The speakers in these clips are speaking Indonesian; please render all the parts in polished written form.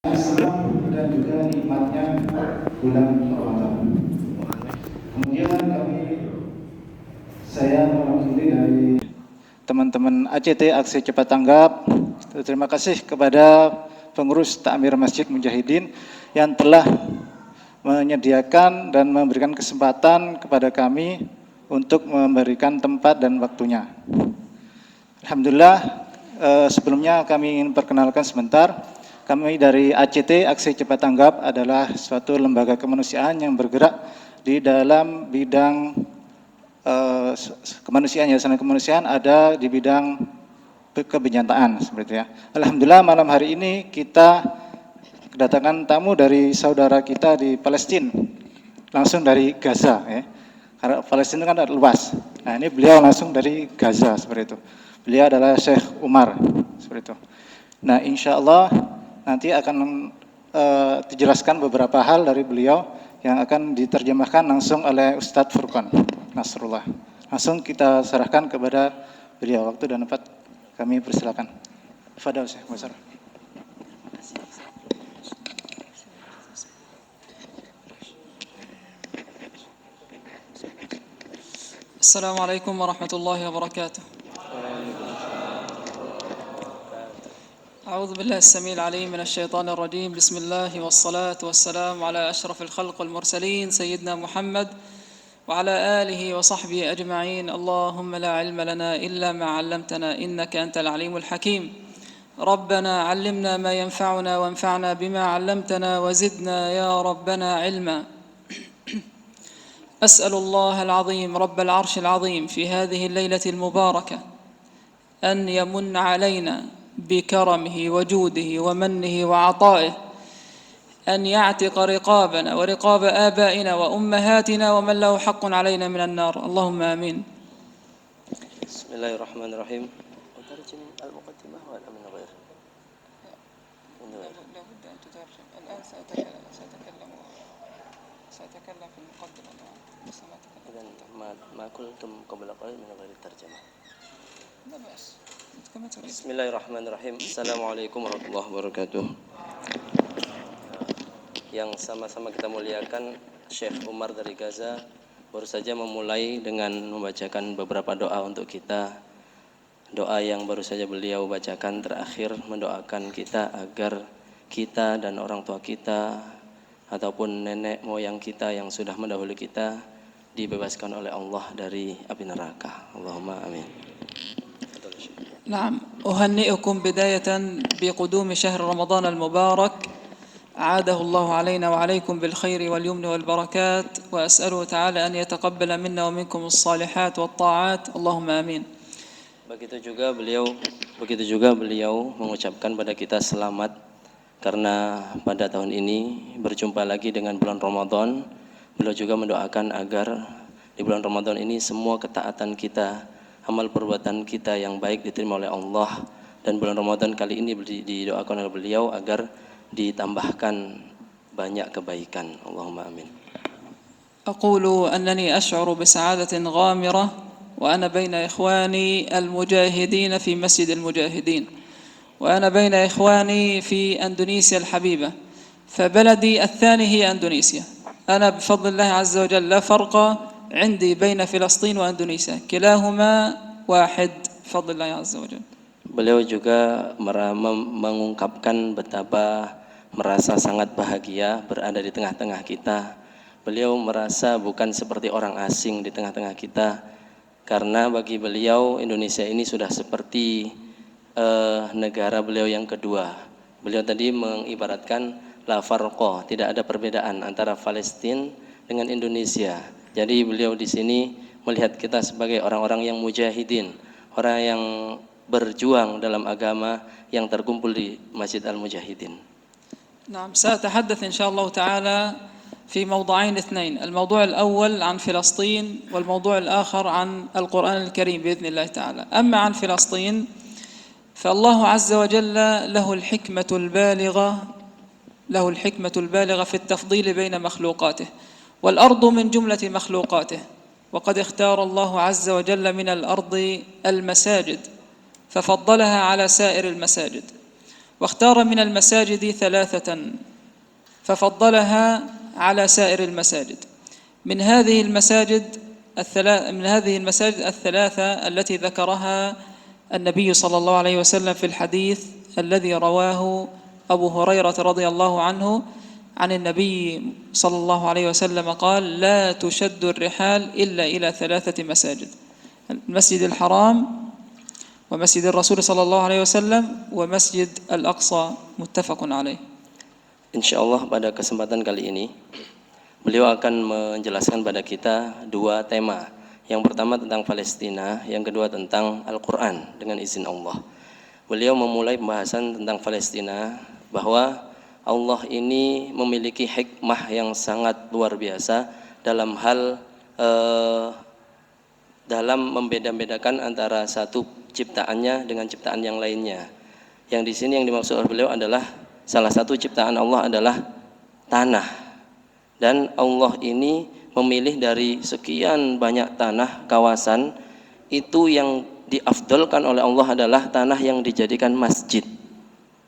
Islam dan juga nikmatnya bulan Ramadan. Kemudian saya mewakili dari teman-teman ACT Aksi Cepat Tanggap. Terima kasih kepada pengurus Takmir Masjid Mujahidin yang telah menyediakan dan memberikan kesempatan kepada kami untuk memberikan tempat dan waktunya. Alhamdulillah, sebelumnya kami ingin perkenalkan sebentar. Kami dari ACT, Aksi Cepat Tanggap, adalah suatu lembaga kemanusiaan yang bergerak di dalam bidang kemanusiaan, yayasan kemanusiaan ada di bidang kebencanaan seperti ya. Alhamdulillah malam hari ini kita kedatangan tamu dari saudara kita di Palestina, langsung dari Gaza ya. Karena Palestina kan luas. Nah, ini beliau langsung dari Gaza seperti itu. Beliau adalah Syekh Umar seperti itu. Nah, insya Allah nanti akan dijelaskan beberapa hal dari beliau yang akan diterjemahkan langsung oleh Ustadz Furqan Nasrullah. Langsung kita serahkan kepada beliau. Waktu dan tempat kami persilakan. Fadal Syekh Basar. Assalamualaikum warahmatullahi wabarakatuh. أعوذ بالله السميع العليم من الشيطان الرجيم. بسم الله والصلاة والسلام على أشرف الخلق والمرسلين سيدنا محمد وعلى آله وصحبه أجمعين. اللهم لا علم لنا إلا ما علمتنا إنك أنت العليم الحكيم. ربنا علمنا ما ينفعنا وانفعنا بما علمتنا وزدنا يا ربنا علما. أسأل الله العظيم رب العرش العظيم في هذه الليلة المباركة أن يمن علينا بكرمه وجوده ومنه وعطائه، أن يعتق رقابنا ورقاب آبائنا وأمهاتنا ومن له حق علينا من النار. اللهم آمين. بسم الله الرحمن الرحيم. أترجم المقدمة ولا من غير؟ لابد أن تترجم. الآن سأتكلم في المقدمة. إذن ما قلتم قبل قليل من غير الترجمة. لا بأس. بسم الله الرحمن الرحيم. Assalamualaikum warahmatullahi wabarakatuh. Yang sama-sama kita muliakan, Syekh Umar dari Gaza baru saja memulai dengan membacakan beberapa doa untuk kita. Doa yang baru saja beliau bacakan terakhir mendoakan kita agar kita dan orang tua kita ataupun nenek moyang kita yang sudah mendahului kita dibebaskan oleh Allah dari api neraka. Allahumma amin. نعم، أهنئكم بداية بقدوم شهر رمضان المبارك، أعاده الله علينا وعليكم بالخير واليمن والبركات، وأسأله تعالى أن يتقبل منا ومنكم الصالحات والطاعات. اللهم آمين. Begitu juga beliau mengucapkan pada kita selamat karena pada tahun ini berjumpa lagi dengan bulan Ramadan. Beliau juga mendoakan agar di bulan Ramadan ini semua ketaatan kita, amal perbuatan kita yang baik diterima oleh Allah, dan bulan Ramadan kali ini didoakan oleh beliau agar ditambahkan banyak kebaikan. Allahumma amin. أقول أنني أشعر بسعادة غامرة وأنا بين إخواني المجاهدين في مسجد المجاهدين، وأنا بين إخواني في أندونيسيا الحبيبة، فبلدي الثاني هي أندونيسيا. أنا بفضل الله عز وجل لا فرق عندي بين فلسطين وأندونيسيا، كلاهما واحد بفضل الله عز وجل. Beliau juga mengungkapkan betapa merasa sangat bahagia berada di tengah-tengah kita. Beliau merasa bukan seperti orang asing di tengah-tengah kita, karena bagi beliau Indonesia ini sudah seperti negara beliau yang kedua. Beliau tadi mengibaratkan la farqa, tidak ada perbedaan antara Palestina dengan Indonesia. Jadi beliau di sini melihat kita sebagai orang-orang yang mujahidin, orang yang berjuang dalam agama yang terkumpul di Masjid Al-Mujahidin. نعم، سأتحدث إن شاء الله تعالى في موضوعين اثنين. الموضوع الأول عن فلسطين، والموضوع الآخر عن القرآن الكريم بإذن الله تعالى. أما عن فلسطين فالله عز وجل له الحكمة البالغة في التفضيل بين مخلوقاته، والأرض من جملة مخلوقاته، وقد اختار الله عز وجل من الأرض المساجد ففضلها على سائر المساجد، واختار من المساجد 3 ففضلها على سائر المساجد. من هذه المساجد الثلاثة التي ذكرها النبي صلى الله عليه وسلم في الحديث الذي رواه أبو هريرة رضي الله عنه عن النبي صلى الله عليه وسلم قال: لا تشد الرحال إلا إلى 3 مساجد: المسجد الحرام، ومسجد الرسول صلى الله عليه وسلم، ومسجد الأقصى. متفق عليه. Insyaallah pada kesempatan kali ini beliau akan menjelaskan pada kita 2 tema. Yang pertama tentang Palestina, yang kedua tentang Al-Quran dengan izin Allah. Beliau memulai pembahasan tentang Palestina bahwa Allah ini memiliki hikmah yang sangat luar biasa dalam hal dalam membeda-bedakan antara satu ciptaannya dengan ciptaan yang lainnya. Yang di sini yang dimaksud oleh beliau adalah salah satu ciptaan Allah adalah tanah. Dan Allah ini memilih dari sekian banyak tanah kawasan, itu yang diafdalkan oleh Allah adalah tanah yang dijadikan masjid.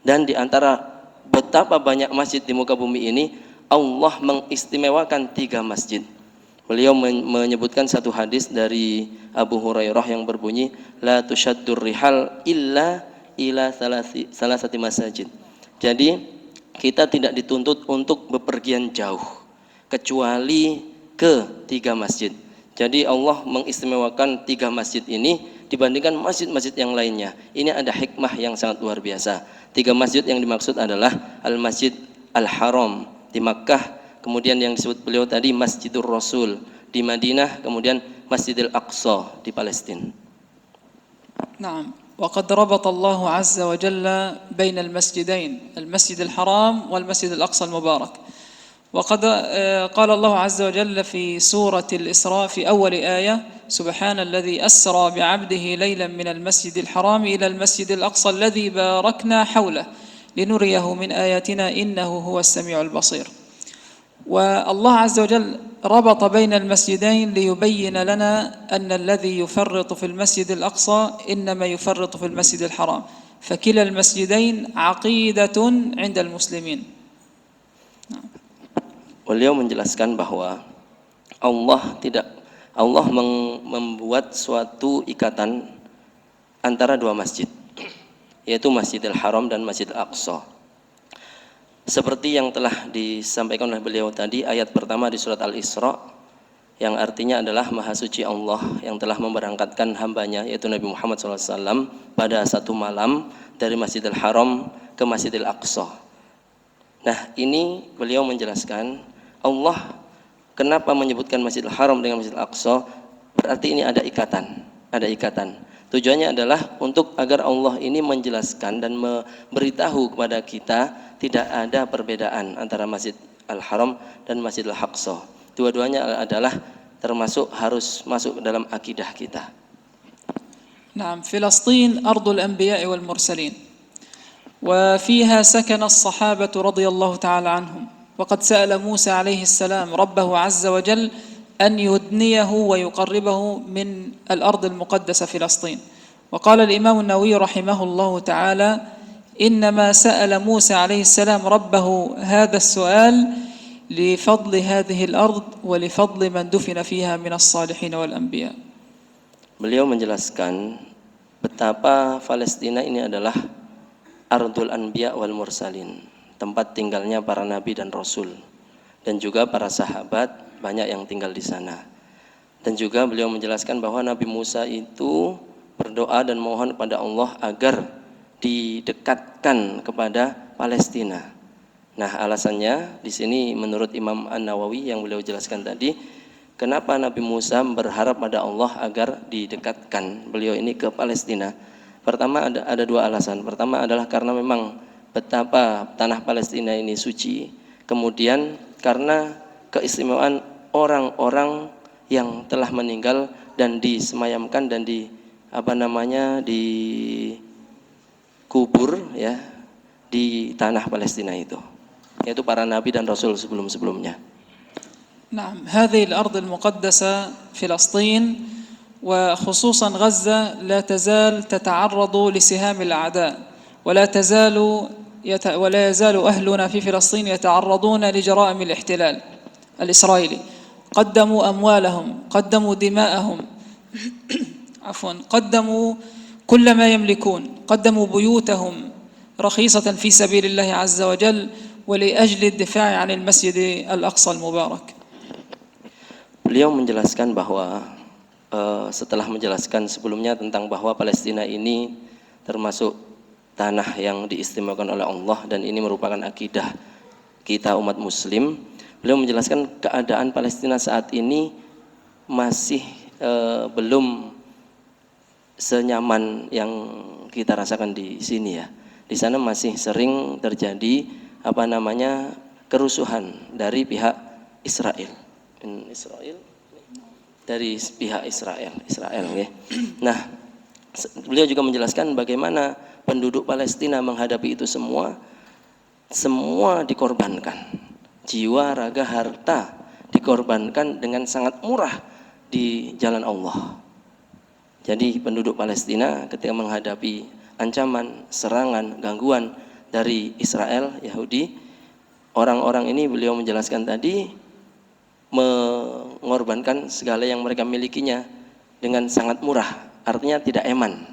Dan di antara betapa banyak masjid di muka bumi ini, Allah mengistimewakan 3 masjid. Beliau menyebutkan satu hadis dari Abu Hurairah yang berbunyi, la tushaddur rihal illa ila salasati masajid. Jadi kita tidak dituntut untuk bepergian jauh kecuali ke 3 masjid. Jadi Allah mengistimewakan 3 masjid ini dibandingkan masjid-masjid yang lainnya. Ini ada hikmah yang sangat luar biasa. 3 masjid yang dimaksud adalah Al-Masjid Al-Haram di Makkah, kemudian yang disebut beliau tadi Masjidur Rasul di Madinah, kemudian Masjidil Aqsa di Palestina. نعم. وقد ربط الله عز وجل بين المسجدين، المسجد الحرام والمسجد الأقصى المبارك. وقد قال الله عز وجل في سورة الإسراء في أول آية: سبحان الذي أسرى بعبده ليلا من المسجد الحرام إلى المسجد الأقصى الذي باركنا حوله لنريه من آياتنا إنه هو السميع البصير. والله عز وجل ربط بين المسجدين ليبين لنا أن الذي يفرط في المسجد الأقصى إنما يفرط في المسجد الحرام، فكلا المسجدين عقيدة عند المسلمين. Beliau menjelaskan bahwa Allah membuat suatu ikatan antara 2 masjid, yaitu Masjidil Haram dan Masjidil Aqsa. Seperti yang telah disampaikan oleh beliau tadi, ayat pertama di surat Al-Isra, yang artinya adalah Maha Suci Allah yang telah memberangkatkan hambanya, yaitu Nabi Muhammad SAW, pada satu malam dari Masjidil Haram ke Masjidil Aqsa. Nah, ini beliau menjelaskan Allah kenapa menyebutkan Masjidil Haram dengan Masjidil Aqsa, berarti ini ada ikatan. Tujuannya adalah untuk agar Allah ini menjelaskan dan memberitahu kepada kita tidak ada perbedaan antara Masjid Al-Haram dan Masjidil Aqsa. Dua-duanya adalah termasuk harus masuk dalam akidah kita. نعم. فلسطين أرض الأنبياء والمرسلين، وفيها سكن الصحابة رضي الله تعالى عنهم، وقد سأل موسى عليه السلام ربه عز وجل أن يدنيه ويقربه من الأرض المقدسة فلسطين. وقال الإمام النووي رحمه الله تعالى: إنما سأل موسى عليه السلام ربه هذا السؤال لفضل هذه الأرض ولفضل من دفن فيها من الصالحين والأنبياء. Beliau menjelaskan betapa Palestina ini adalah Ardul Anbiya wal Mursalin, tempat tinggalnya para nabi dan rasul, dan juga para sahabat banyak yang tinggal di sana. Dan juga beliau menjelaskan bahwa Nabi Musa itu berdoa dan mohon kepada Allah agar didekatkan kepada Palestina. Nah, alasannya di sini menurut Imam An-Nawawi yang beliau jelaskan tadi, kenapa Nabi Musa berharap pada Allah agar didekatkan beliau ini ke Palestina. Pertama ada 2 alasan. Pertama adalah karena memang betapa tanah Palestina ini suci. Kemudian karena keistimewaan orang-orang yang telah meninggal dan disemayamkan dan dikubur ya di tanah Palestina itu, yaitu para nabi dan rasul sebelum-sebelumnya. نعم. هذه الأرض المقدسة فلسطين وخصوصا غزة لا تزال تتعرض لسهام الأعداء، ولا تزال ولا يزال أهلنا في فلسطين يتعرضون لجرائم الاحتلال الإسرائيلي. قدموا أموالهم، قدموا دماءهم، عفوا، قدموا كل ما يملكون، قدموا بيوتهم رخيصة في سبيل الله عز وجل ولأجل الدفاع عن المسجد الأقصى المبارك. Beliau menjelaskan bahwa setelah menjelaskan sebelumnya tentang bahwa Palestina ini termasuk tanah yang diistimewakan oleh Allah dan ini merupakan akidah kita umat muslim, beliau menjelaskan keadaan Palestina saat ini masih belum senyaman yang kita rasakan di sini ya. Di sana masih sering terjadi kerusuhan dari pihak Israel. Dari pihak Israel ya. Nah, beliau juga menjelaskan bagaimana penduduk Palestina menghadapi itu semua dikorbankan. Jiwa, raga, harta dikorbankan dengan sangat murah di jalan Allah. Jadi penduduk Palestina ketika menghadapi ancaman, serangan, gangguan dari Israel, Yahudi, orang-orang ini beliau menjelaskan tadi mengorbankan segala yang mereka milikinya dengan sangat murah, artinya tidak eman.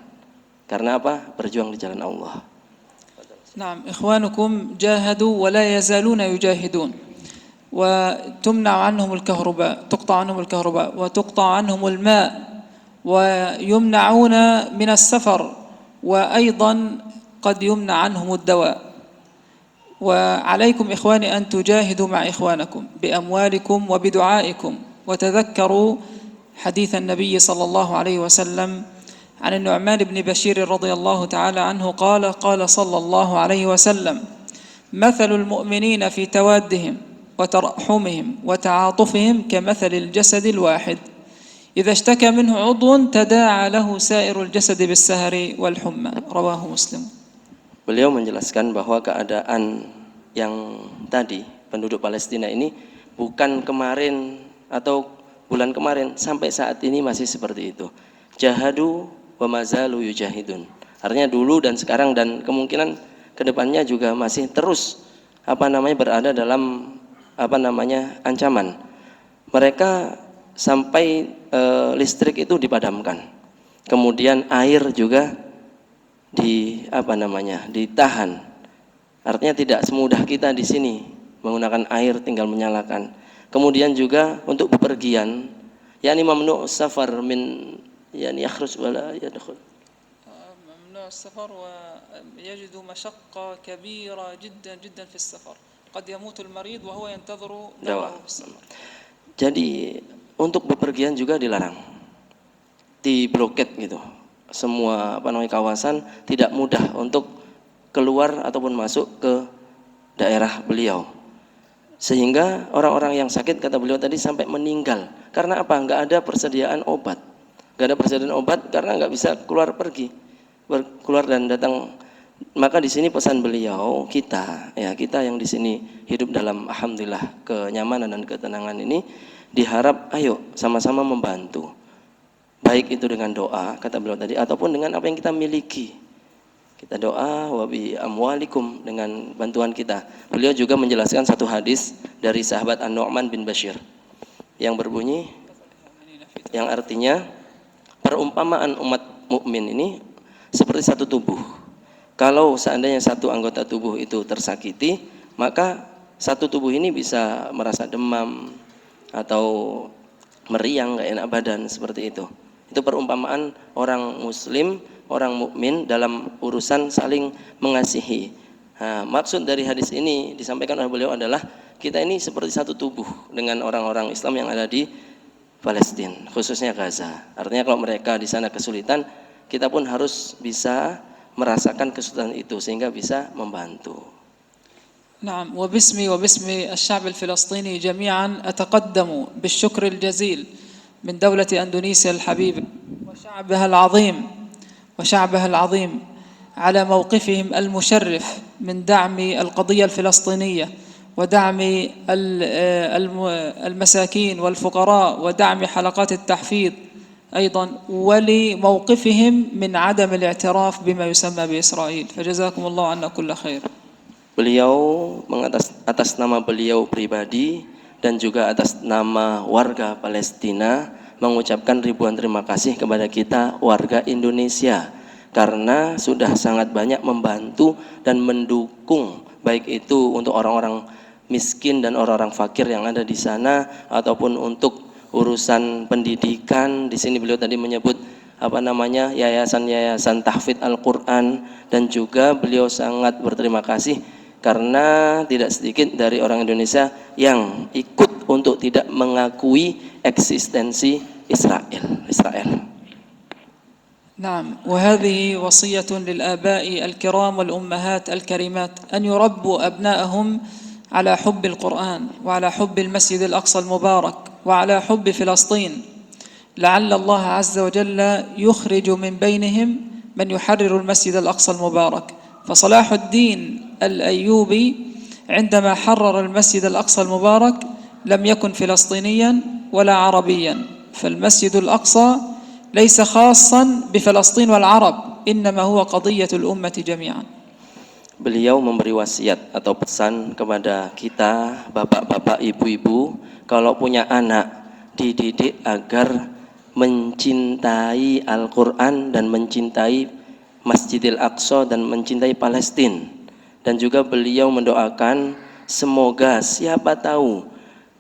Karena apa? Berjuang di jalan Allah. نعم إخوانكم جاهدوا ولا يزالون يجاهدون وتمنع عنهم الكهرباء، تقطع عنهم الكهرباء وتقطع عنهم الماء ويمنعون من السفر وأيضا قد يمنع عنهم الدواء. وعليكم إخواني أن تجاهدوا مع إخوانكم بأموالكم وبدعائكم. وتذكروا حديث النبي صلى الله عليه وسلم عن النعمان بن بشير رضي الله تعالى عنه قال صلى الله عليه وسلم: مثل المؤمنين في توادهم وترحمهم وتعاطفهم كمثل الجسد الواحد إذا اشتكى منه عضو تداعى له سائر الجسد بالسهر والحمى. رواه مسلم. Beliau menjelaskan bahwa keadaan yang tadi penduduk Palestina ini bukan kemarin atau bulan kemarin, sampai saat ini masih seperti itu. Jahadu wa mazalu yujahidun. Artinya dulu dan sekarang dan kemungkinan kedepannya juga masih terus berada dalam ancaman. Mereka sampai listrik itu dipadamkan. Kemudian air juga ditahan. Artinya tidak semudah kita di sini menggunakan air tinggal menyalakan. Kemudian juga untuk bepergian, yakni mamnu' safar min yakhruj wala yadkhul. ممنوع السفر ويجد مشقة كبيرة جدا جدا في السفر. قد يموت المريض وهو ينتظر دواءه بالسفر. Jadi untuk bepergian juga dilarang. Dibloket gitu. Semua kawasan tidak mudah untuk keluar ataupun masuk ke daerah beliau, sehingga orang-orang yang sakit kata beliau tadi sampai meninggal. Karena apa? Nggak ada persediaan obat, karena nggak bisa keluar dan datang. Maka di sini pesan beliau kita yang di sini hidup dalam alhamdulillah kenyamanan dan ketenangan ini, diharap ayo sama-sama membantu. Baik itu dengan doa, kata beliau tadi, ataupun dengan apa yang kita miliki. Kita doa wa bi amwalikum, dengan bantuan kita. Beliau juga menjelaskan satu hadis dari sahabat An-Nu'man bin Bashir yang berbunyi, yang artinya perumpamaan umat mukmin ini seperti satu tubuh. Kalau seandainya satu anggota tubuh itu tersakiti, maka satu tubuh ini bisa merasa demam atau meriang, gak enak badan, seperti itu. Itu perumpamaan orang muslim, orang mukmin dalam urusan saling mengasihi. Nah, maksud dari hadis ini disampaikan oleh beliau adalah kita ini seperti satu tubuh dengan orang-orang Islam yang ada di Palestina, khususnya Gaza. Artinya kalau mereka di sana kesulitan, kita pun harus bisa merasakan kesulitan itu sehingga bisa membantu. نعم وباسمي وباسم الشعب الفلسطيني جميعا أتقدم بالشكر الجزيل من دولة أندونيسيا الحبيبة وشعبها العظيم على موقفهم المشرف من دعم القضية الفلسطينية ودعم المساكين والفقراء ودعم حلقات التحفيظ أيضا ولموقفهم من عدم الاعتراف بما يسمى بإسرائيل. فجزاكم الله عنا كل خير. Beliau atas nama beliau pribadi dan juga atas nama warga Palestina mengucapkan ribuan terima kasih kepada kita warga Indonesia karena sudah sangat banyak membantu dan mendukung, baik itu untuk orang-orang miskin dan orang-orang fakir yang ada di sana ataupun untuk urusan pendidikan. Di sini beliau tadi menyebut yayasan-yayasan tahfidz Al-Qur'an, dan juga beliau sangat berterima kasih karena tidak sedikit dari orang Indonesia yang ikut untuk tidak mengakui eksistensi Israel. نعم، وهذه وصية للآباء الكرام والأمهات الكريمات أن يربوا أبناءهم على حب القرآن وعلى حب المسجد الأقصى المبارك وعلى حب فلسطين، لعل الله عز وجل يخرج من بينهم من يحرر المسجد الأقصى المبارك. فصلاح الدين الأيوبي عندما حرر المسجد الأقصى المبارك لم يكن فلسطينيا ولا عربيا، فالمسجد الأقصى ليس خاصا بفلسطين والعرب، إنما هو قضية الأمة جميعا. Beliau memberi wasiat atau pesan kepada kita bapak-bapak, ibu-ibu, kalau punya anak dididik agar mencintai Al-Quran dan mencintai Masjidil Aqsa dan mencintai Palestina. Dan juga beliau mendoakan semoga siapa tahu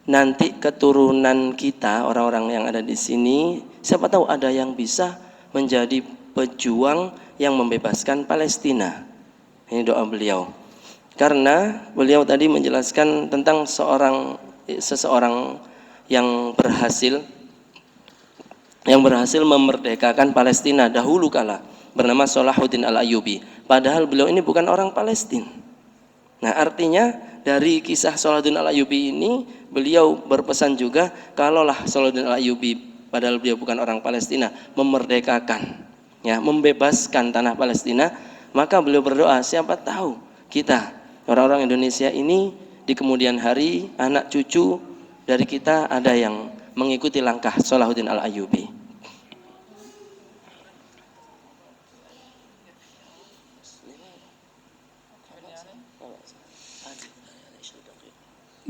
nanti keturunan kita, orang-orang yang ada di sini, siapa tahu ada yang bisa menjadi pejuang yang membebaskan Palestina. Ini doa beliau. Karena beliau tadi menjelaskan tentang seseorang yang berhasil memerdekakan Palestina dahulu kala, bernama Salahuddin Al-Ayyubi. Padahal beliau ini bukan orang Palestina. Nah, artinya dari kisah Salahuddin Al-Ayyubi ini beliau berpesan juga, kalaulah Salahuddin Al-Ayyubi padahal beliau bukan orang Palestina memerdekakan, membebaskan tanah Palestina, maka beliau berdoa siapa tahu kita orang-orang Indonesia ini di kemudian hari anak cucu dari kita ada yang mengikuti langkah Salahuddin Al-Ayyubi.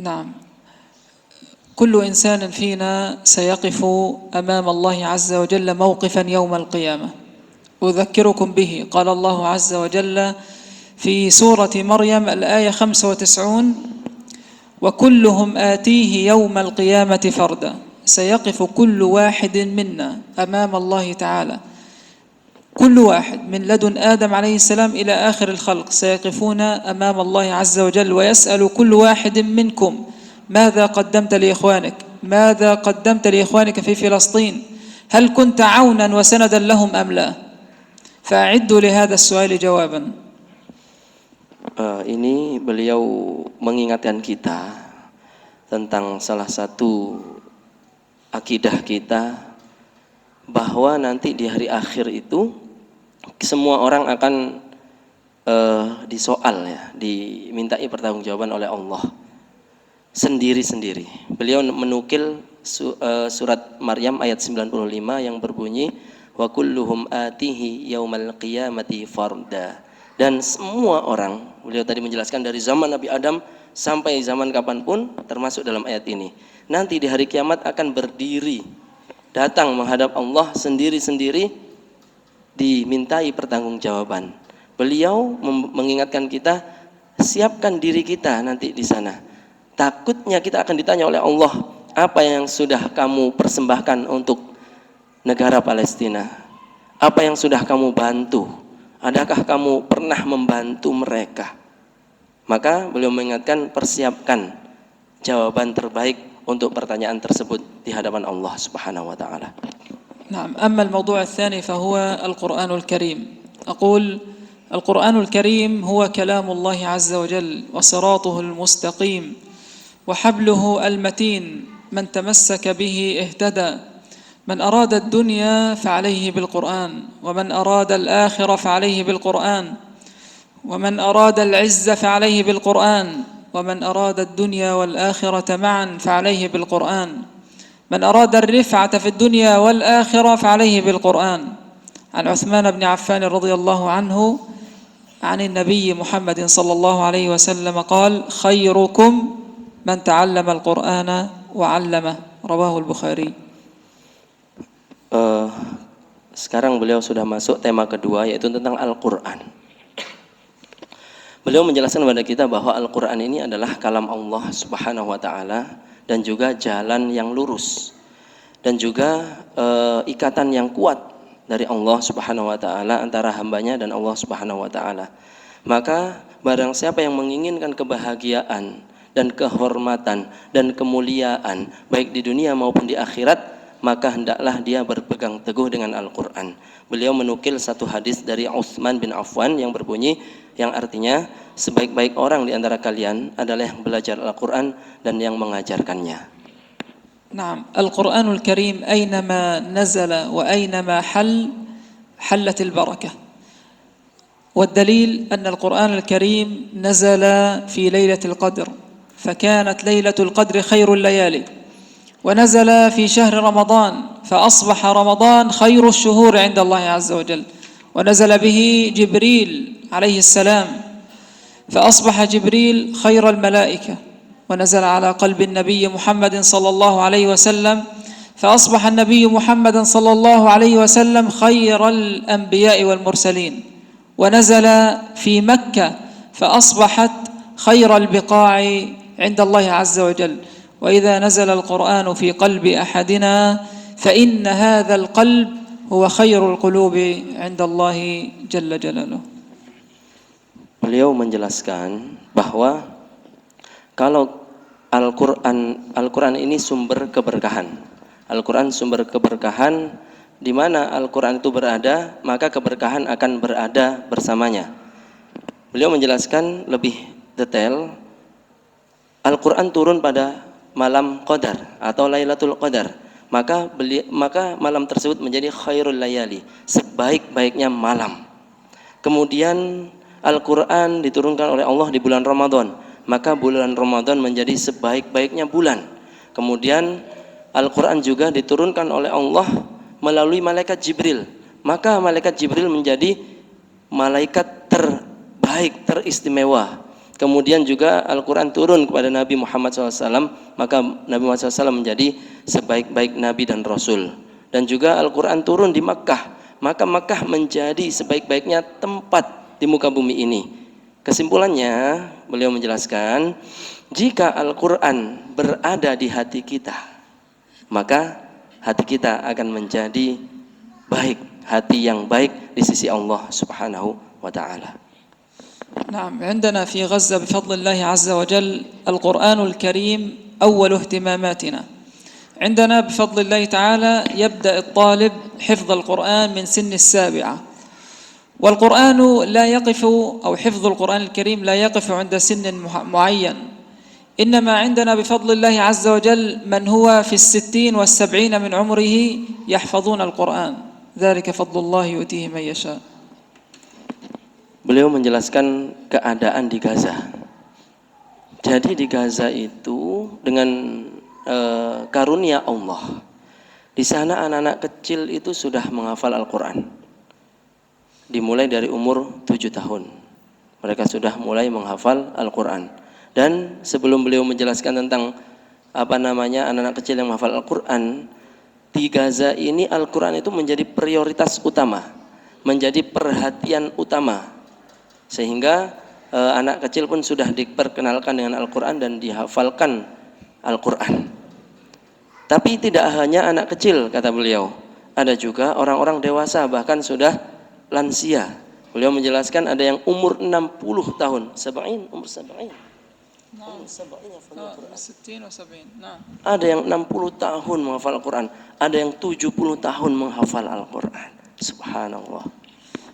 نعم، كل إنسان فينا سيقف أمام الله عز وجل موقفا يوم القيامة. أذكركم به، قال الله عز وجل في سورة مريم الآية 95: وكلهم آتيه يوم القيامة فردا. سيقف كل واحد منا أمام الله تعالى، كل واحد من لدن آدم عليه السلام إلى آخر الخلق سيقفون أمام الله عز وجل ويسأل كل واحد منكم ماذا قدمت لإخوانك، ماذا قدمت لإخوانك في فلسطين، هل كنت عونا وسندا لهم أم لا؟ فأعدوا لهذا السؤال جوابا. Ini beliau mengingatkan kita tentang salah satu akidah kita, bahwa nanti di hari akhir itu semua orang akan disoal, dimintai pertanggungjawaban oleh Allah sendiri-sendiri. Beliau menukil surat Maryam ayat 95 yang berbunyi wa kulluhum atihi yaumal qiyamati farda. Dan semua orang, beliau tadi menjelaskan dari zaman Nabi Adam sampai zaman kapanpun, termasuk dalam ayat ini, nanti di hari kiamat akan berdiri, datang menghadap Allah sendiri-sendiri, dimintai pertanggungjawaban. Beliau mengingatkan kita, siapkan diri kita nanti di sana. Takutnya kita akan ditanya oleh Allah, apa yang sudah kamu persembahkan untuk negara Palestina? Apa yang sudah kamu bantu? Adakah kamu pernah membantu mereka? Maka beliau mengingatkan, persiapkan jawaban terbaik untuk pertanyaan tersebut di hadapan Allah Subhanahu wa taala. نعم، أما الموضوع الثاني فهو القرآن الكريم. أقول القرآن الكريم هو كلام الله عز وجل وصراطه المستقيم وحبله المتين، من تمسك به اهتدى. من أراد الدنيا فعليه بالقرآن، ومن أراد الآخرة فعليه بالقرآن، ومن أراد العزة فعليه بالقرآن، ومن أراد الدنيا والآخرة معا فعليه بالقرآن، من أراد الرفعة في الدنيا والآخرة فعليه بالقرآن. عن عثمان بن عفان رضي الله عنه عن النبي محمد صلى الله عليه وسلم قال خيركم من تعلم القرآن وعلمه رواه البخاري. Sekarang beliau sudah masuk tema kedua, yaitu tentang Al-Quran. Beliau menjelaskan kepada kita bahwa Al-Quran ini adalah kalam Allah Subhanahu wa ta'ala, dan juga jalan yang lurus, dan juga ikatan yang kuat dari Allah Subhanahu wa ta'ala antara hambanya dan Allah Subhanahu wa ta'ala. Maka barang siapa yang menginginkan kebahagiaan dan kehormatan dan kemuliaan baik di dunia maupun di akhirat, maka hendaklah dia berpegang teguh dengan Al-Quran. Beliau menukil satu hadis dari Utsman bin Affan yang berbunyi, yang artinya sebaik-baik orang di antara kalian adalah yang belajar Al-Quran dan yang mengajarkannya. نعم القرآن الكريم أينما نزل وأينما حلت البركة، والدليل أن القرآن الكريم نزل في ليلة القدر، فكانت ليلة القدر خير الليالي، ونزل في شهر رمضان فأصبح رمضان خير الشهور عند الله عز وجل، ونزل به جبريل عليه السلام فأصبح جبريل خير الملائكة، ونزل على قلب النبي محمد صلى الله عليه وسلم فأصبح النبي محمد صلى الله عليه وسلم خير الأنبياء والمرسلين، ونزل في مكة فأصبحت خير البقاع عند الله عز وجل. وإذا نزل القرآن في قلب أحدنا فإن هذا القلب هو خير القلوب عند الله جل جلاله. Beliau menjelaskan bahwa kalau Al-Quran ini sumber keberkahan. Al-Quran sumber keberkahan, di mana Al-Quran itu berada, maka keberkahan akan berada bersamanya. Beliau menjelaskan lebih detail, Al-Quran turun pada malam Qadar atau Lailatul Qadar, maka malam tersebut menjadi khairul layali, sebaik-baiknya malam. Kemudian Al-Quran diturunkan oleh Allah di bulan Ramadan, maka bulan Ramadan menjadi sebaik-baiknya bulan. Kemudian Al-Quran juga diturunkan oleh Allah melalui malaikat Jibril, maka malaikat Jibril menjadi malaikat terbaik, teristimewa. Kemudian juga Al-Quran turun kepada Nabi Muhammad SAW, maka Nabi Muhammad SAW menjadi sebaik-baik Nabi dan Rasul. Dan juga Al-Quran turun di Makkah, maka Makkah menjadi sebaik-baiknya tempat di muka bumi ini. Kesimpulannya, beliau menjelaskan, jika Al-Quran berada di hati kita, maka hati kita akan menjadi baik, hati yang baik di sisi Allah Subhanahu wa ta'ala. نعم عندنا في غزة بفضل الله عز وجل القرآن الكريم أول اهتماماتنا. عندنا بفضل الله تعالى يبدأ الطالب حفظ القرآن من سن 7، والقرآن لا يقف أو حفظ القرآن الكريم لا يقف عند سن معين، إنما عندنا بفضل الله عز وجل من هو في 60 و70 من عمره يحفظون القرآن، ذلك فضل الله يؤتيه من يشاء. Beliau menjelaskan keadaan di Gaza. Jadi di Gaza itu dengan karunia Allah, di sana anak-anak kecil itu sudah menghafal Al-Quran. Dimulai dari umur 7 tahun, mereka sudah mulai menghafal Al-Quran. Dan sebelum beliau menjelaskan tentang anak-anak kecil yang menghafal Al-Quran, di Gaza ini Al-Quran itu menjadi prioritas utama, menjadi perhatian utama. Sehingga anak kecil pun sudah diperkenalkan dengan Al-Quran dan dihafalkan Al-Quran. Tapi tidak hanya anak kecil, kata beliau, ada juga orang-orang dewasa, bahkan sudah lansia. Beliau menjelaskan ada yang umur 60 tahun, umur 70. Ada yang 60 tahun menghafal Al-Quran, ada yang 70 tahun menghafal Al-Quran. Subhanallah.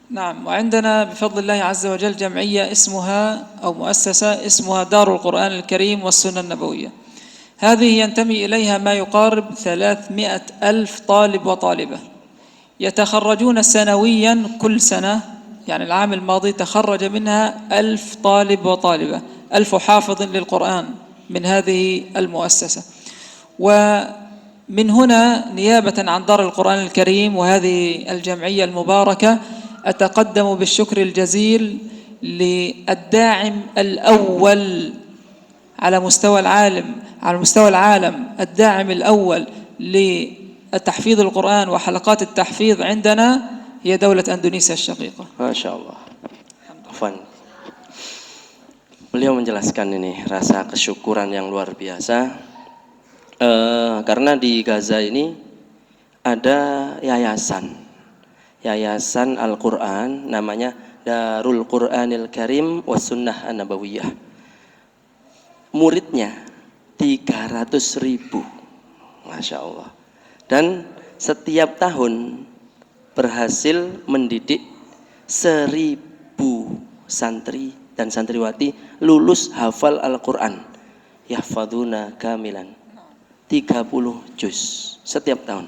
نعم وعندنا بفضل الله عز وجل جمعية اسمها أو مؤسسة اسمها دار القرآن الكريم والسنة النبوية. هذه ينتمي إليها ما يقارب 300,000 طالب وطالبة يتخرجون سنويا كل سنة، يعني العام الماضي تخرج منها 1000 طالب وطالبة، 1000 حافظ للقرآن من هذه المؤسسة. ومن هنا نيابة عن دار القرآن الكريم وهذه الجمعية المباركة أتقدم بالشكر الجزيل للداعم الأول على مستوى العالم، على مستوى العالم الداعم الأول لتحفيظ القرآن وحلقات التحفيظ عندنا هي دولة أندونيسيا الشقيقة. Masya Allah. Afwan. Beliau menjelaskan ini rasa kesyukuran yang luar biasa karena di Gaza ini ada yayasan Al-Quran, namanya Darul Quranil Karim was Sunnah An-Nabawiyah. Muridnya 300.000, Masya Allah. Dan setiap tahun berhasil mendidik 1.000 santri dan santriwati lulus hafal Al-Quran, yahfaduna kamilan, 30 juz setiap tahun.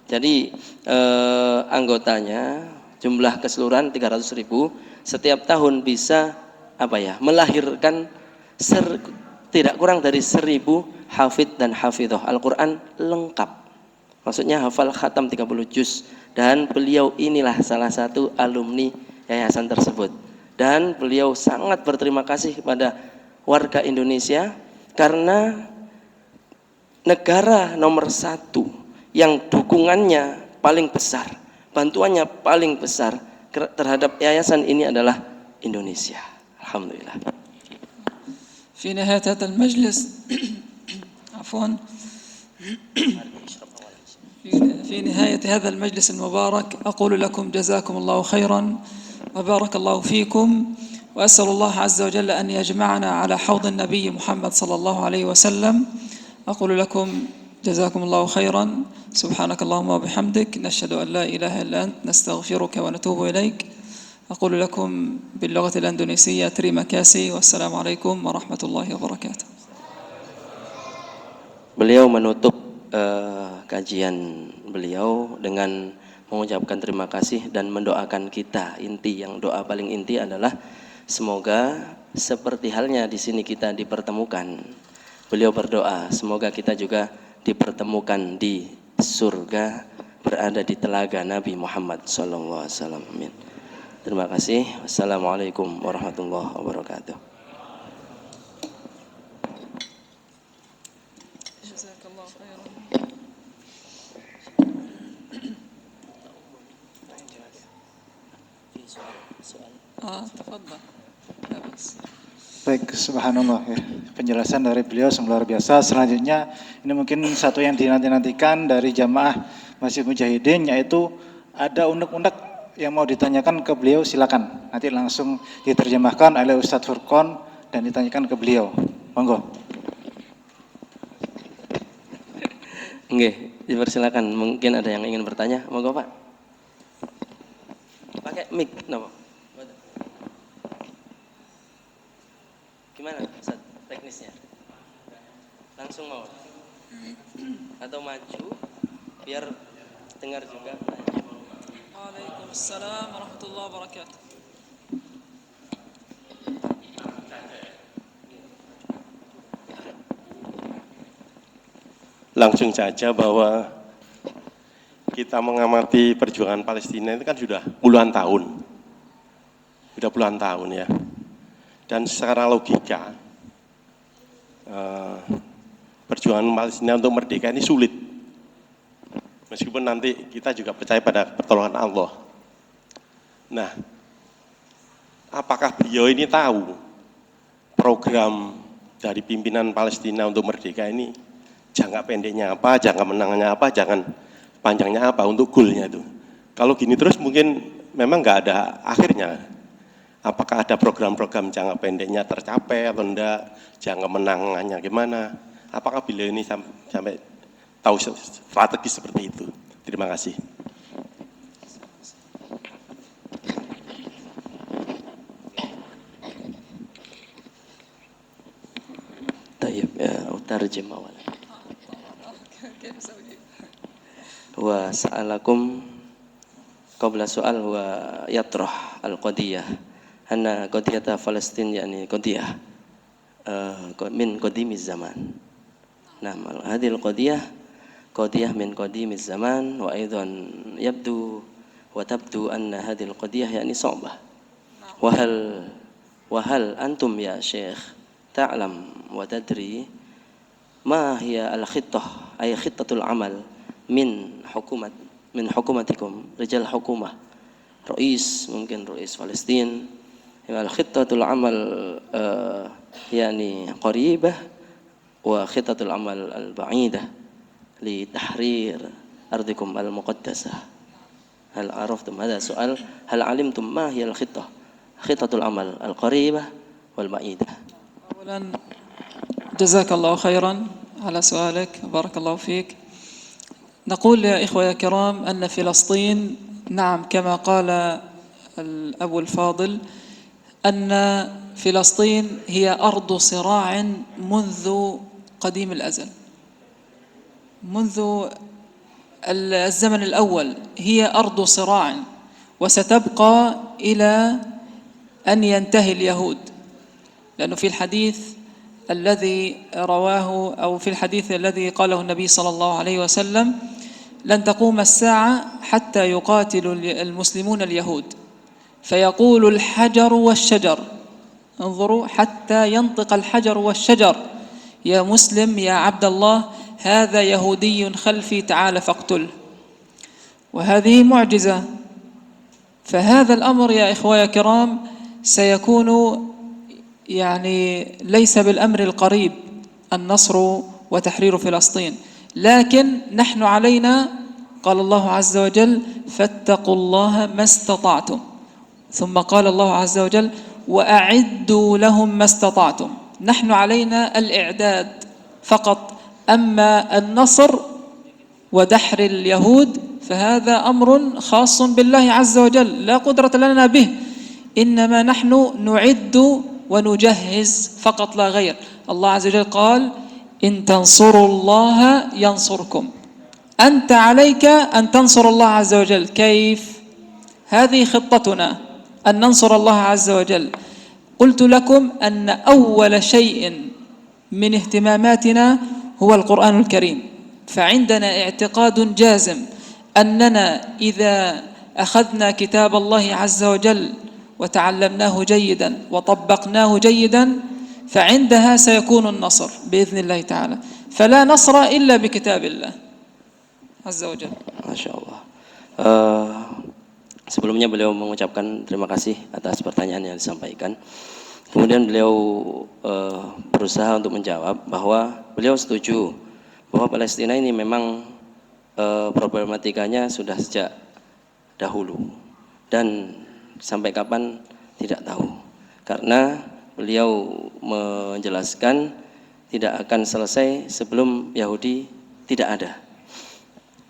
Jadi anggotanya jumlah keseluruhan 300.000, setiap tahun bisa melahirkan tidak kurang dari 1.000 hafidh dan hafidhah Al-Quran lengkap. Maksudnya hafal khatam 30 juz. Dan beliau inilah salah satu alumni yayasan tersebut. Dan beliau sangat berterima kasih kepada warga Indonesia karena negara nomor 1 yang dukungannya paling besar, bantuannya paling besar terhadap yayasan ini adalah Indonesia. Alhamdulillah. في نهاية هذا المجلس عفوا في نهاية هذا المجلس المبارك أقول لكم جزاكم الله خيرا وبارك الله فيكم، وأسأل الله عز وجل أن يجمعنا على حوض النبي محمد صلى الله عليه وسلم. أقول لكم جزاكم الله خيرا، سبحانك اللهم وبحمدك، نشهد أن لا إله إلا أنت، نستغفرك ونتوب إليك. أقول لكم باللغة الأندونيسية تريما كاسي، والسلام عليكم ورحمة الله وبركاته. Beliau menutup kajian beliau dengan mengucapkan terima kasih dan mendoakan kita. Yang doa paling inti adalah semoga seperti halnya di sini kita dipertemukan. Beliau berdoa semoga kita juga dipertemukan di surga, berada di telaga Nabi Muhammad SAW. Amin. Terima kasih. Wassalamualaikum warahmatullahi wabarakatuh. Baik, subhanallah ya. Penjelasan dari beliau sungguh luar biasa. Selanjutnya ini mungkin satu yang dinanti-nantikan dari jamaah Masjid Mujahidin, yaitu ada unek-unek yang mau ditanyakan ke beliau, silakan. Nanti langsung diterjemahkan oleh Ustadz Furqon dan ditanyakan ke beliau. Monggo. Nggih, dipersilakan. Mungkin ada yang ingin bertanya. Monggo, Pak. Pakai mic, napa? Gimana Ustaz teknisnya? Langsung mau? Atau maju biar dengar juga? Waalaikumsalam warahmatullahi wabarakatuh. Langsung saja bahwa kita mengamati perjuangan Palestina itu kan sudah puluhan tahun. Sudah puluhan tahun ya. Dan secara logika perjuangan Palestina untuk merdeka ini sulit. Meskipun nanti kita juga percaya pada pertolongan Allah. Nah, apakah beliau ini tahu program dari pimpinan Palestina untuk merdeka ini jangka pendeknya apa, jangka menengahnya apa, jangka panjangnya apa untuk goalnya itu? Kalau gini terus mungkin memang nggak ada akhirnya. Apakah ada program-program jangka pendeknya tercapai atau enggak, jangka menengahnya gimana? Apakah beliau ini sampai tahu strategi seperti itu? Terima kasih. Tayyib ya, utarjim awal. Wa sa'alakum qabla su'al wa yatrah al-qadiyah. Anna qadiyata Palestin yani qadiyah min qadimiz zaman. Nah, hadhihi qadiyah min qadimiz zaman wa aidan yabdu wa tabdu anna hadhihi qadiyah yani sa'bah. wahal wahal antum ya syekh ta'lam wa tadri ma hiya al-khittah ay khittatul amal min hukumatikum rijal hukumah mungkin rais Palestin al-khittatul amal yani qaribah wa khittatul amal al-ba'idah li tahrir ardikum al-muqaddasah. Hal araftum hadha su'al hal alimtum ma hiya al-khittah khittatul amal al-qaribah wal ba'idah. أولا جزاك الله خيرا على سؤالك بارك الله فيك. نقول يا إخوة يا كرام أن فلسطين نعم كما قال الأب الفاضل أن فلسطين هي أرض صراع منذ قديم الأزل، منذ الزمن الأول هي أرض صراع، وستبقى إلى أن ينتهي اليهود، لأنه في الحديث الذي رواه أو في الحديث الذي قاله النبي صلى الله عليه وسلم لن تقوم الساعة حتى يقاتل المسلمون اليهود فيقول الحجر والشجر، انظروا حتى ينطق الحجر والشجر يا مسلم يا عبد الله هذا يهودي خلفي تعال فاقتله. وهذه معجزة. فهذا الأمر يا إخوة يا كرام سيكون يعني ليس بالأمر القريب النصر وتحرير فلسطين، لكن نحن علينا قال الله عز وجل فاتقوا الله ما استطعتم، ثم قال الله عز وجل وأعدوا لهم ما استطعتم. نحن علينا الإعداد فقط، أما النصر ودحر اليهود فهذا أمر خاص بالله عز وجل لا قدرة لنا به، إنما نحن نعد ونجهز فقط لا غير. الله عز وجل قال إن تنصروا الله ينصركم، أنت عليك أن تنصر الله عز وجل. كيف؟ هذه خطتنا أن ننصر الله عز وجل. قلت لكم أن أول شيء من اهتماماتنا هو القرآن الكريم، فعندنا اعتقاد جازم أننا إذا أخذنا كتاب الله عز وجل وتعلمناه جيدا وطبقناه جيدا فعندها سيكون النصر بإذن الله تعالى، فلا نصر إلا بكتاب الله عز وجل. Masya Allah. Sebelumnya beliau mengucapkan terima kasih atas pertanyaan yang disampaikan. Kemudian beliau berusaha untuk menjawab bahwa beliau setuju bahwa Palestina ini memang problematikanya sudah sejak dahulu dan sampai kapan tidak tahu, karena beliau menjelaskan tidak akan selesai sebelum Yahudi tidak ada.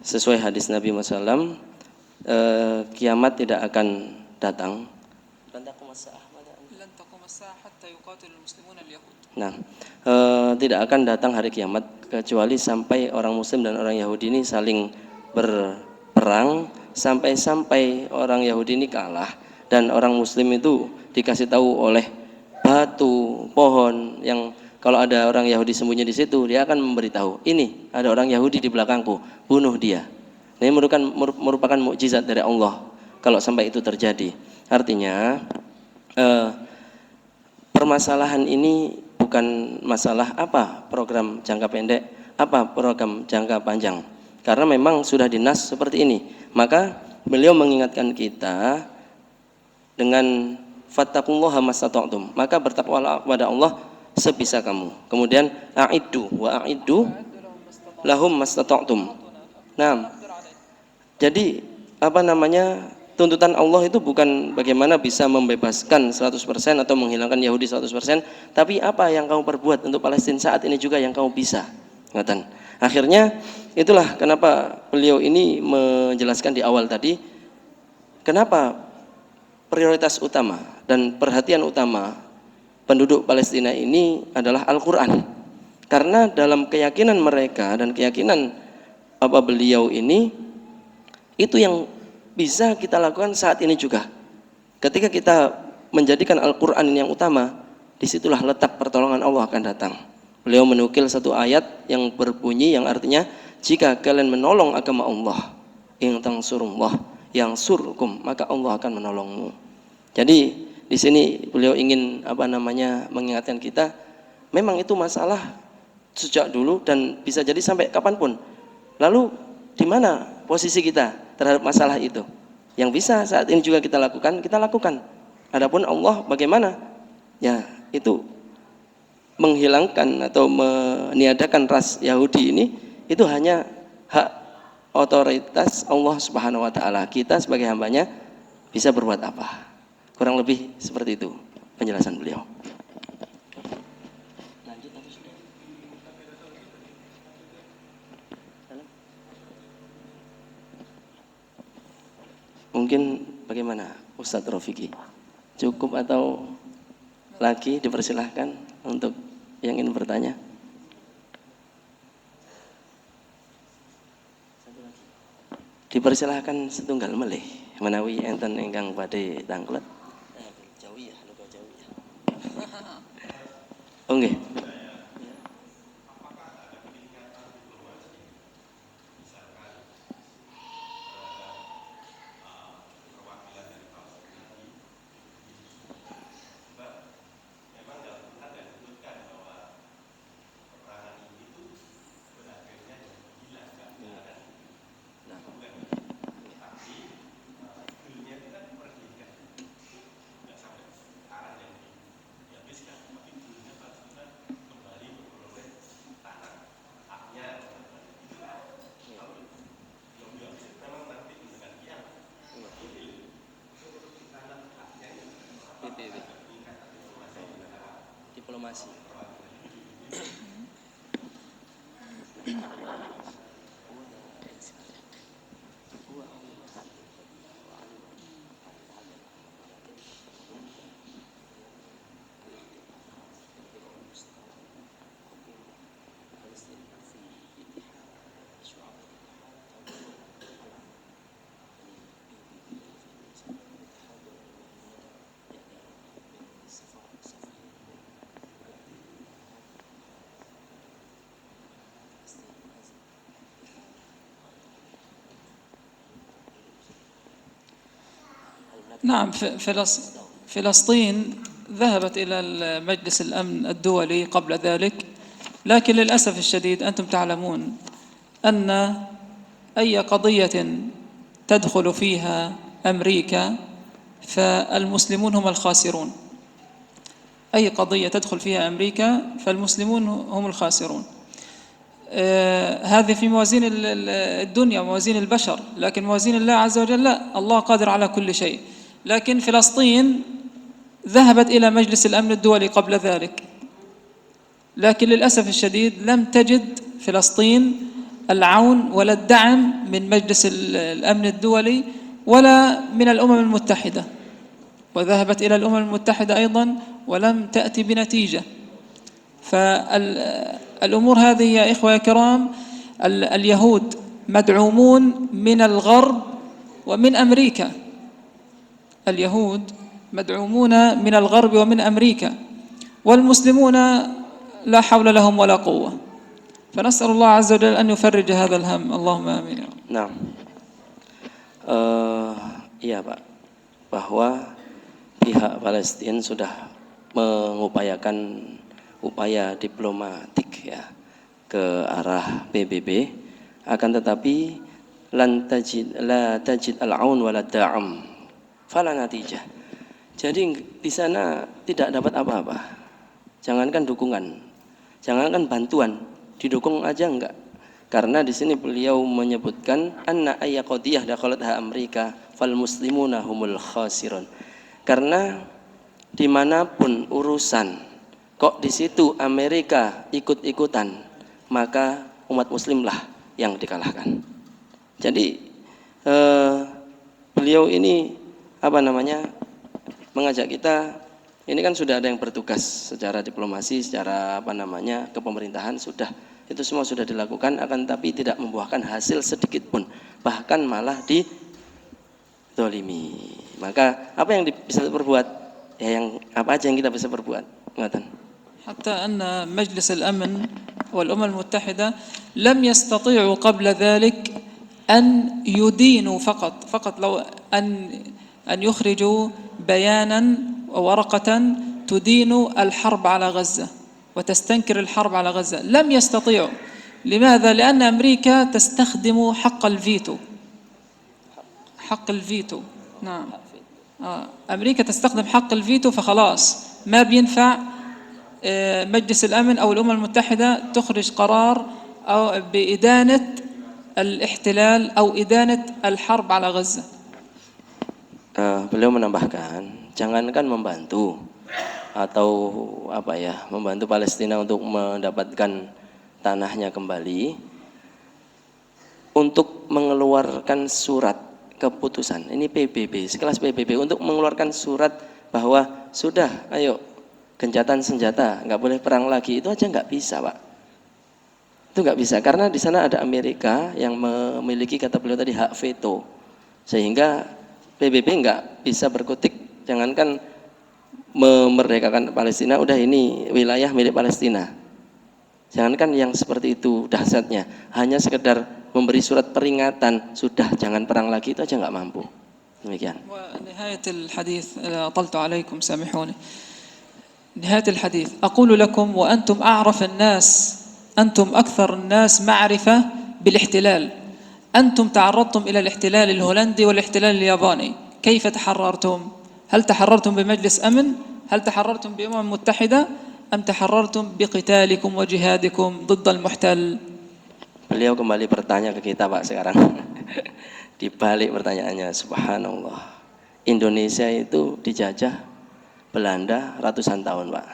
Sesuai hadis Nabi SAW, kiamat tidak akan datang. Nah, tidak akan datang hari kiamat kecuali sampai orang Muslim dan orang Yahudi ini saling berperang sampai orang Yahudi ini kalah dan orang Muslim itu dikasih tahu oleh batu, pohon yang kalau ada orang Yahudi sembunyi di situ dia akan memberitahu ini ada orang Yahudi di belakangku, bunuh dia. Ini merupakan mukjizat dari Allah kalau sampai itu terjadi. Artinya permasalahan ini bukan masalah apa program jangka pendek, apa program jangka panjang. Karena memang sudah dinas seperti ini. Maka beliau mengingatkan kita dengan fattaqullaha mastata'tum. Maka bertakwalah kepada Allah sebisa kamu. Kemudian a'iddu lahum mastata'tum. Nah, jadi tuntutan Allah itu bukan bagaimana bisa membebaskan 100% atau menghilangkan Yahudi 100%, tapi apa yang kamu perbuat untuk Palestina saat ini juga yang kamu bisa. Ngatan. Akhirnya itulah kenapa beliau ini menjelaskan di awal tadi kenapa prioritas utama dan perhatian utama penduduk Palestina ini adalah Al-Quran. Karena dalam keyakinan mereka dan keyakinan beliau ini itu yang bisa kita lakukan saat ini juga. Ketika kita menjadikan Al-Quran yang utama, disitulah letak pertolongan Allah akan datang. Beliau menukil satu ayat yang berbunyi yang artinya jika kalian menolong agama Allah, in tansurullah yang surkum, maka Allah akan menolongmu. Jadi di sini beliau ingin mengingatkan kita, memang itu masalah sejak dulu dan bisa jadi sampai kapanpun. Lalu di mana posisi kita terhadap masalah itu? Yang bisa saat ini juga kita lakukan. Adapun Allah bagaimana? Ya, itu menghilangkan atau meniadakan ras Yahudi ini itu hanya hak otoritas Allah Subhanahu wa taala. Kita sebagai hambanya bisa berbuat apa? Kurang lebih seperti itu penjelasan beliau. Mungkin bagaimana Ustadz Rofiki? Cukup atau lagi dipersilahkan untuk yang ingin bertanya? Dipersilahkan setunggal melih menawi enten ingkang badhe tanglet. Jauh ya, jauh ya. Oh nggih. Diplomasi. نعم، فلسطين ذهبت إلى مجلس الأمن الدولي قبل ذلك، لكن للأسف الشديد أنتم تعلمون أن أي قضية تدخل فيها أمريكا فالمسلمون هم الخاسرون. أي قضية تدخل فيها أمريكا فالمسلمون هم الخاسرون. هذه في موازين الدنيا، موازين البشر، لكن موازين الله عز وجل لا، الله قادر على كل شيء. لكن فلسطين ذهبت إلى مجلس الأمن الدولي قبل ذلك، لكن للأسف الشديد لم تجد فلسطين العون ولا الدعم من مجلس الأمن الدولي ولا من الأمم المتحدة، وذهبت إلى الأمم المتحدة أيضا ولم تأتي بنتيجة. فالأمور هذه يا إخوة يا كرام، اليهود مدعومون من الغرب ومن أمريكا، اليهود مدعومون من الغرب ومن أمريكا، والمسلمون لا حول لهم ولا قوة. فنسأل الله عز وجل أن يفرج هذا الهم، اللهم آمين. Nah, iya Pak, bahwa pihak Palestina sudah mengupayakan upaya diplomatik ya ke arah PBB, akan tetapi la tajid al-aun wala da'am fala natijah. Jadi di sana tidak dapat apa-apa. Jangankan dukungan, jangankan bantuan, didukung aja enggak. Karena di sini beliau menyebutkan anna ayya qadiyah dakhalatha Amerika fal muslimuna humul khasirun. Karena dimanapun urusan kok di situ Amerika ikut-ikutan, maka umat muslimlah yang dikalahkan. Jadi beliau ini mengajak kita, ini kan sudah ada yang bertugas secara diplomasi, secara kepemerintahan sudah, itu semua sudah dilakukan, akan tapi tidak membuahkan hasil sedikit pun, bahkan malah dizalimi. Maka apa yang bisa berbuat? Ya yang apa aja yang kita bisa perbuat. Ngatan. حتى أن مجلس الأمن والأمم المتحدة لم يستطيعوا قبل ذلك أن يدينوا فقط لو أن يخرجوا بيانا ورقة تدين الحرب على غزة وتستنكر الحرب على غزة. لم يستطيعوا. لماذا؟ لأن أمريكا تستخدم حق الفيتو. حق الفيتو، نعم. أمريكا تستخدم حق الفيتو، فخلاص ما بينفع مجلس الأمن أو الأمم المتحدة تخرج قرار أو بإدانة الاحتلال أو إدانة الحرب على غزة. Beliau menambahkan, jangankan membantu atau membantu Palestina untuk mendapatkan tanahnya kembali, untuk mengeluarkan surat keputusan, ini PBB, sekelas PBB, untuk mengeluarkan surat bahwa sudah, ayo gencatan senjata, nggak boleh perang lagi, itu aja nggak bisa, Pak. Itu nggak bisa, karena di sana ada Amerika yang memiliki, kata beliau tadi, hak veto, sehingga PBB nggak bisa berkutik. Jangankan memerdekakan Palestina, udah ini wilayah milik Palestina. Jangankan yang seperti itu dahsyatnya, hanya sekedar memberi surat peringatan, sudah jangan perang lagi, itu aja nggak mampu. Demikian. ونهاية الحديث طلت عليكم سامحوني. نهاية الحديث أقول لكم وأنتم أعرف الناس، أنتم أكثر الناس معرفة بالاحتلال. أنتم تعرضتم إلى الاحتلال الهولندي والاحتلال الياباني، كيف تحررتم؟ هل تحررتم بمجلس أمن؟ هل تحررتم بأمم متحدة؟ أم تحررتم بقتالكم وجهادكم ضد المحتل؟ Beliau kembali bertanya ke kita, Pak, sekarang. Dibalik pertanyaannya, subhanallah. Indonesia itu dijajah Belanda ratusan tahun, Pak.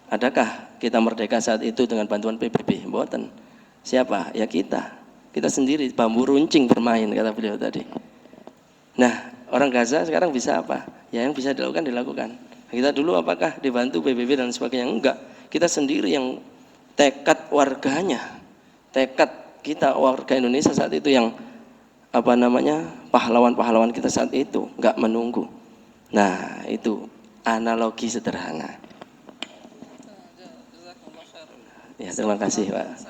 Adakah kita merdeka saat itu dengan bantuan PBB? Mboten. Siapa? Ya kita sendiri, bambu runcing bermain, kata beliau tadi. Nah, orang Gaza sekarang bisa apa? Ya yang bisa dilakukan. Kita dulu apakah dibantu PBB dan sebagainya? Enggak. Kita sendiri yang tekad warganya, tekad kita warga Indonesia saat itu yang pahlawan-pahlawan kita saat itu, enggak menunggu. Nah, itu analogi sederhana. Ya, terima kasih, Pak.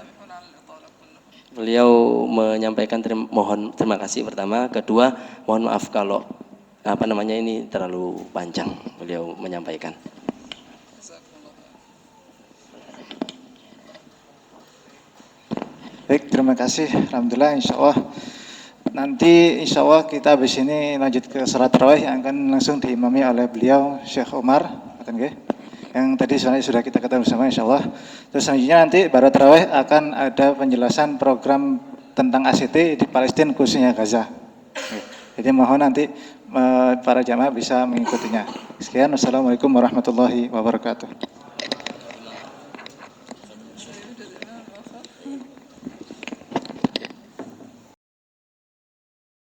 Beliau menyampaikan terima kasih pertama, kedua mohon maaf kalau ini terlalu panjang beliau menyampaikan. Baik, terima kasih. Alhamdulillah, insya Allah kita habis ini lanjut ke salat tarawih yang akan langsung diimami oleh beliau Syekh Umar, yang tadi sebenarnya sudah kita ketahui bersama, insya Allah. Terus selanjutnya nanti pada tarawih akan ada penjelasan program tentang ACT di Palestina, khususnya Gaza. Jadi mohon nanti para jamaah bisa mengikutinya. Sekian, wassalamualaikum warahmatullahi wabarakatuh.